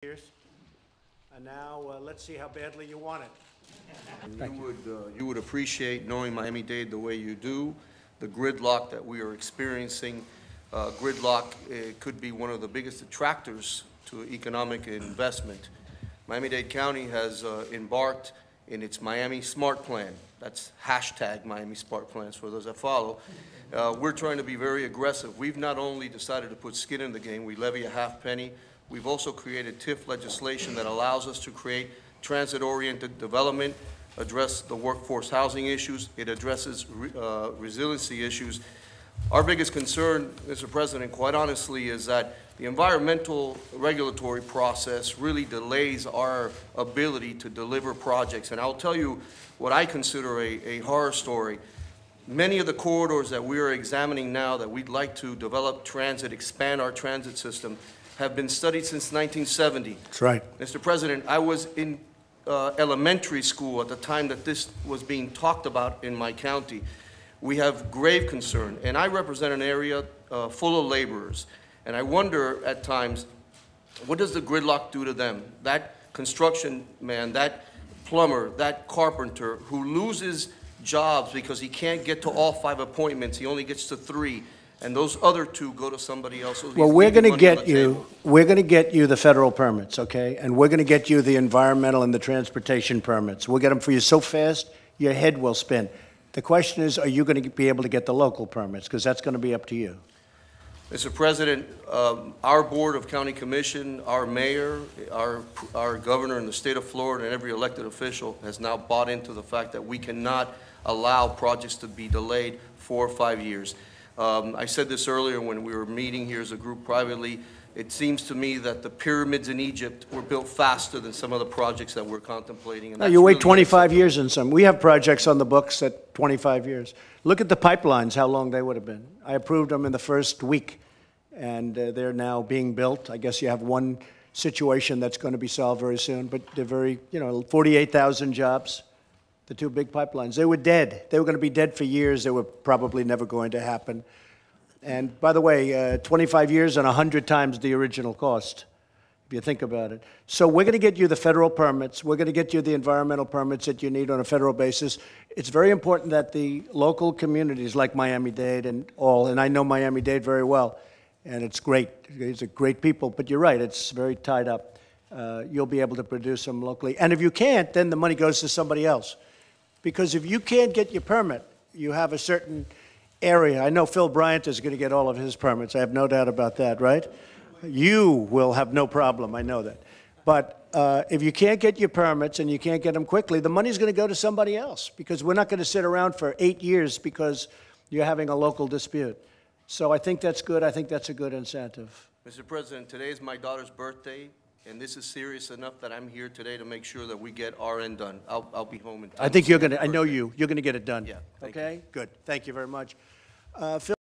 years. And now let's see how badly you want it. You would appreciate knowing Miami-Dade the way you do, the gridlock that we are experiencing. Gridlock could be one of the biggest detractors to economic investment. Miami-Dade County has embarked in its Miami Smart Plan. That's hashtag Miami Smart Plans for those that follow. We're trying to be very aggressive. We've not only decided to put skin in the game, we levy a half penny. We've also created TIF legislation that allows us to create transit-oriented development, address the workforce housing issues. It addresses resiliency issues. Our biggest concern, Mr. President, quite honestly, is that the environmental regulatory process really delays our ability to deliver projects. And I'll tell you what I consider a horror story. Many of the corridors that we are examining now that we'd like to develop transit, expand our transit system, have been studied since 1970. That's right. Mr. President, I was in elementary school at the time that this was being talked about in my county. We have grave concern, and I represent an area full of laborers, and I wonder at times, what does the gridlock do to them? That construction man, that plumber, that carpenter who loses jobs because he can't get to all 5 appointments, he only gets to 3, and those other 2 go to somebody else. So well, we're going to get you the federal permits, okay? And we're going to get you the environmental and the transportation permits. We'll get them for you so fast, your head will spin. The question is, are you going to be able to get the local permits? Because that's going to be up to you. Mr. President, our Board of County Commission, our mayor, our governor in the state of Florida, and every elected official has now bought into the fact that we cannot allow projects to be delayed 4 or 5 years. I said this earlier when we were meeting here as a group privately. It seems to me that the pyramids in Egypt were built faster than some of the projects that we're contemplating. And no, you wait really 25 years in some. We have projects on the books at 25 years. Look at the pipelines, how long they would have been. I approved them in the first week, and they're now being built. I guess you have one situation that's going to be solved very soon, but they're very, 48,000 jobs. The 2 big pipelines, they were dead. They were going to be dead for years. They were probably never going to happen. And by the way, 25 years and 100 times the original cost, if you think about it. So we're going to get you the federal permits. We're going to get you the environmental permits that you need on a federal basis. It's very important that the local communities like Miami-Dade and I know Miami-Dade very well, and it's great. These are great people, but you're right, it's very tied up. You'll be able to produce them locally. And if you can't, then the money goes to somebody else. Because if you can't get your permit, you have a certain area. I know Phil Bryant is going to get all of his permits. I have no doubt about that, right? You will have no problem. I know that. But if you can't get your permits and you can't get them quickly, the money's going to go to somebody else because we're not going to sit around for 8 years because you're having a local dispute. So I think that's good. I think that's a good incentive. Mr. President, today is my daughter's birthday. And this is serious enough that I'm here today to make sure that we get our end done. I'll be home in time. I think you're going to, I know you're going to get it done. Yeah. Okay? Good. Thank you very much. Phil